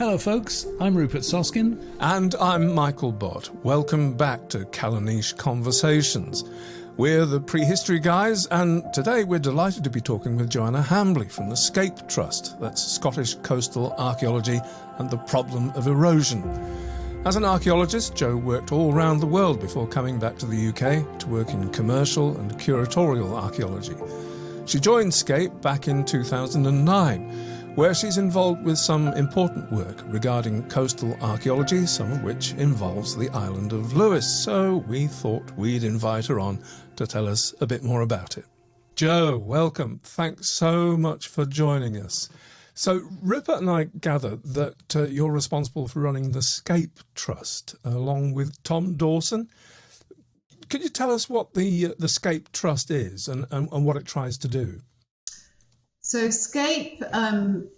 Hello folks, I'm Rupert Soskin. And I'm Michael Bott. Welcome back to Calanais Conversations. We're the prehistory guys, and today we're delighted to be talking with Joanna Hambly from the Scape Trust, that's Scottish Coastal Archaeology and the Problem of Erosion. As an archaeologist, Jo worked all around the world before coming back to the UK to work in commercial and curatorial archaeology. She joined Scape back in 2009, where she's involved with some important work regarding coastal archaeology, some of which involves the island of Lewis. So we thought we'd invite her on to tell us a bit more about it. Jo, welcome. Thanks so much for joining us. So Rupert and I gather that you're responsible for running the Scape Trust, along with Tom Dawson. Could you tell us what the Scape Trust is and what it tries to do? So SCAPE,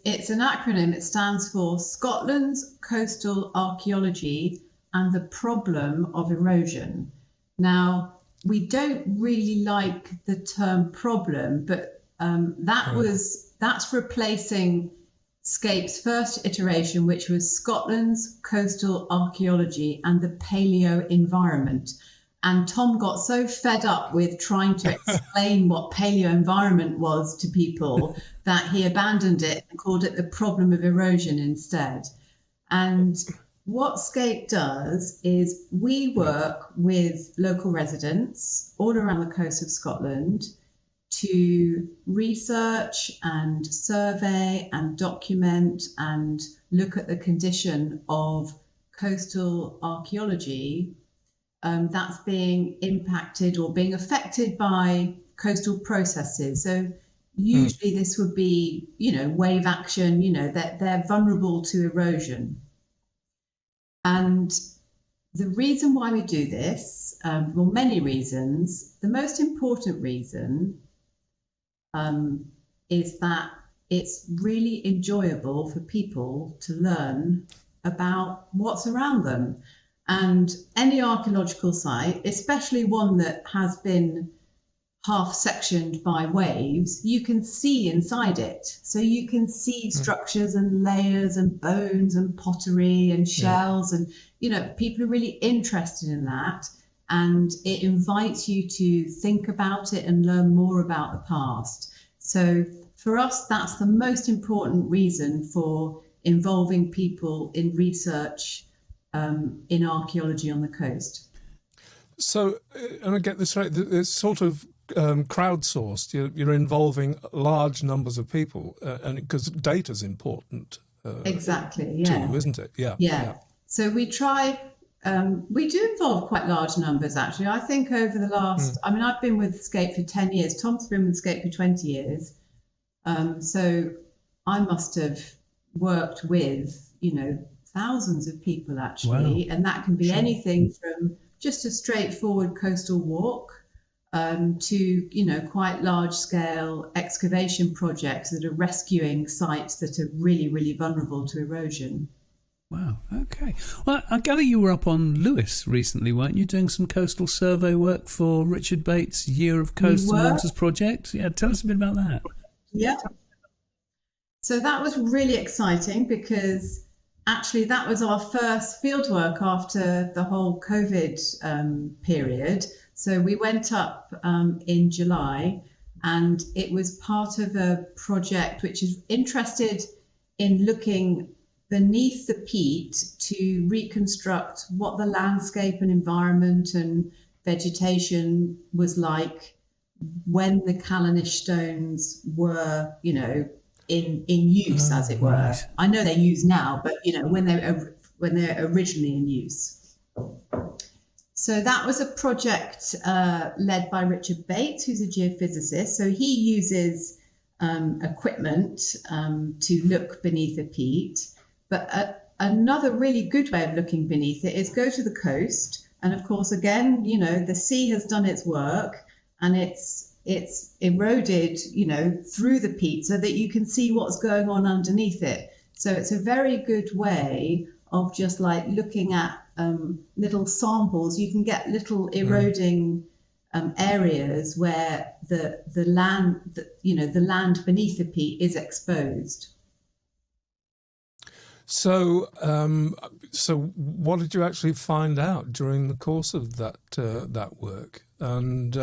it's an acronym. It stands for Scotland's Coastal Archaeology and the Problem of Erosion. Now, we don't really like the term problem, but that's replacing SCAPE's first iteration, which was Scotland's Coastal Archaeology and the Paleo Environment. And Tom got so fed up with trying to explain what paleo environment was to people that he abandoned it and called it the problem of erosion instead. And what SCAPE does is we work with local residents all around the coast of Scotland to research and survey and document and look at the condition of coastal archaeology that's being impacted or being affected by coastal processes. So usually this would be, wave action, that they're vulnerable to erosion. And the reason why we do this, well, many reasons. The most important reason is that it's really enjoyable for people to learn about what's around them. And any archaeological site, especially one that has been half sectioned by waves, you can see inside it. So you can see structures and layers and bones and pottery and shells. And, people are really interested in that. And it invites you to think about it and learn more about the past. So for us, that's the most important reason for involving people in research in archaeology on the coast. So, and I get this right, it's sort of crowdsourced. You're involving large numbers of people, and because data's important. Exactly, yeah. Too, isn't it? Yeah. So we try. We do involve quite large numbers, actually. I think over the last, I've been with Scape for 10 years. Tom's been with Scape for 20 years. So I must have worked with, thousands of people actually. Wow. And that can be anything from just a straightforward coastal walk to, quite large scale excavation projects that are rescuing sites that are really, really vulnerable to erosion. Wow, okay. Well, I gather you were up on Lewis recently, weren't you, doing some coastal survey work for Richard Bates' Year of Coast and Waters project? Yeah, tell us a bit about that. Yeah. So that was really exciting because actually that was our first fieldwork after the whole COVID period. So we went up in July, and it was part of a project which is interested in looking beneath the peat to reconstruct what the landscape and environment and vegetation was like when the Calanais stones were, in use, as it were. Right. I know they're used now, but when they're originally in use. So that was a project led by Richard Bates, who's a geophysicist. So he uses equipment to look beneath the peat. But another really good way of looking beneath it is go to the coast. And of course, again, the sea has done its work and it's eroded, through the peat so that you can see what's going on underneath it. So it's a very good way of just like looking at little samples. You can get little eroding areas where the land beneath the peat is exposed. So, so what did you actually find out during the course of that work? And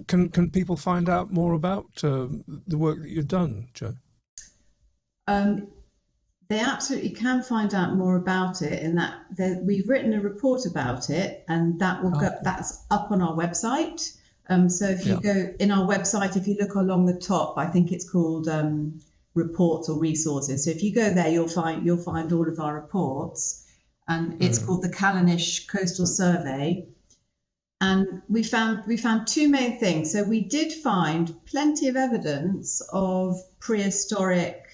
can people find out more about the work that you've done, Joe? They absolutely can find out more about it in that we've written a report about it, and that will go. That's up on our website. So if you go in our website, if you look along the top, I think it's called reports or resources. So if you go there, you'll find all of our reports, and it's called the Calanais Coastal Survey. And we found two main things. So we did find plenty of evidence of prehistoric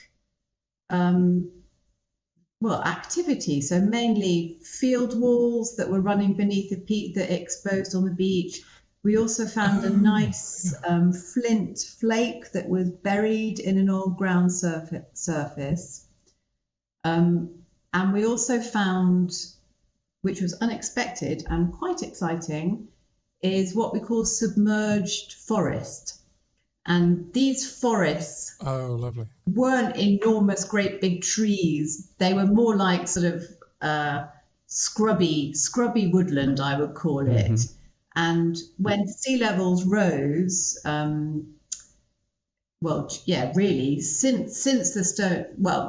activity. So mainly field walls that were running beneath the peat that exposed on the beach. We also found a nice flint flake that was buried in an old ground surface. And we also found, which was unexpected and quite exciting, is what we call submerged forest. And these forests weren't enormous, great big trees. They were more like sort of scrubby woodland, I would call it. And when sea levels rose, really, since the stone,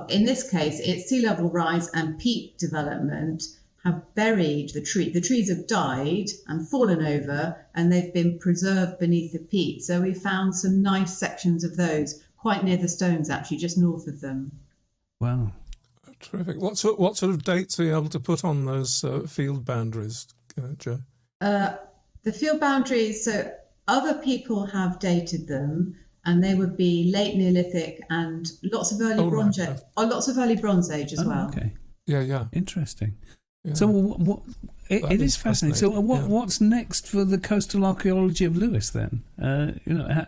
in this case, it's sea level rise and peat development have buried the tree. The trees have died and fallen over, and they've been preserved beneath the peat. So we found some nice sections of those quite near the stones, actually, just north of them. Wow. Terrific. What sort of dates are you able to put on those field boundaries, Joe? The field boundaries, so other people have dated them, and they would be late Neolithic and lots of early Bronze Age, or lots of early Bronze Age as well. Okay. Yeah. Interesting. Yeah. So it is fascinating. So what's next for the coastal archaeology of Lewis then?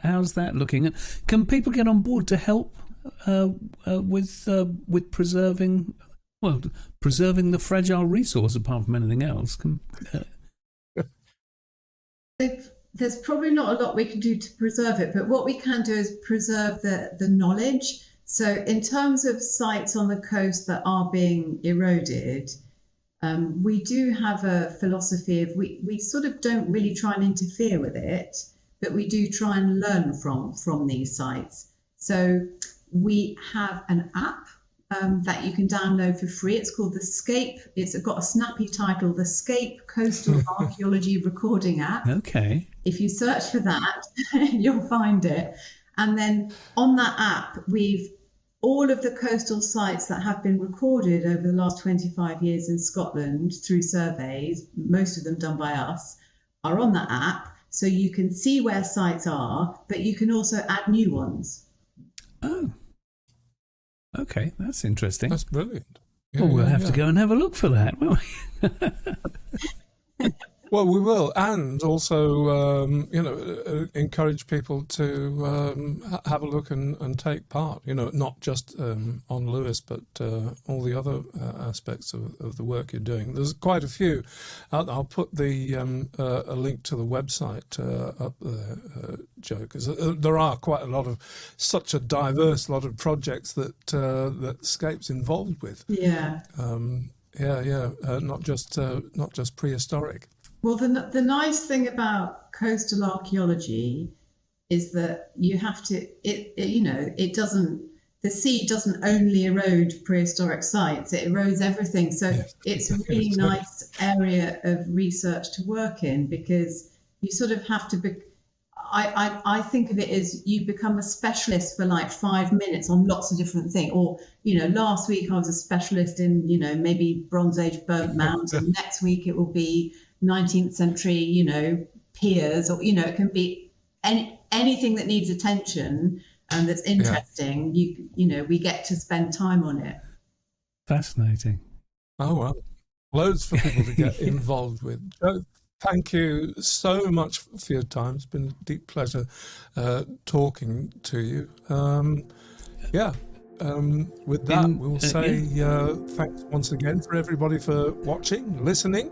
How's that looking? Can people get on board to help with preserving the fragile resource apart from anything else? There's probably not a lot we can do to preserve it, but what we can do is preserve the knowledge. So in terms of sites on the coast that are being eroded, we do have a philosophy of we sort of don't really try and interfere with it, but we do try and learn from these sites. So we have an app that you can download for free. It's called the Scape. It's got a snappy title, the Scape Coastal Archaeology Recording App. Okay. If you search for that, you'll find it. And then on that app, all of the coastal sites that have been recorded over the last 25 years in Scotland through surveys, most of them done by us, are on that app. So you can see where sites are, but you can also add new ones. Oh. Okay, that's interesting. That's brilliant. Yeah, well, we'll have to go and have a look for that, won't we? Well, we will, and also, encourage people to have a look and take part. Not just on Lewis, but all the other aspects of the work you're doing. There's quite a few. I'll put a link to the website up there, Joe, because there are quite such a diverse lot of projects that Scape's involved with. Yeah. Not just prehistoric. Well, the nice thing about coastal archaeology is that you have to, the sea doesn't only erode prehistoric sites, it erodes everything. So it's a really nice area of research to work in, because you sort of have to I think of it as you become a specialist for like 5 minutes on lots of different things. Or, last week I was a specialist in, maybe Bronze Age burnt mounds, and next week it will be 19th century, piers, or, it can be anything that needs attention and that's interesting. We get to spend time on it. Fascinating. Oh, well, loads for people to get involved with. Thank you so much for your time. It's been a deep pleasure talking to you. With that, we'll say thanks once again for everybody for watching, listening.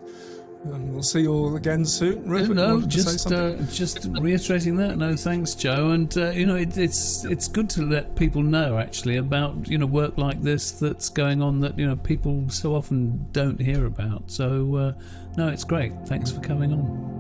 And we'll see you all again soon. Rupert, No, wanted to say something? just reiterating that. No, thanks, Joe. And it's good to let people know actually about work like this that's going on that people so often don't hear about. So no, it's great. Thanks for coming on.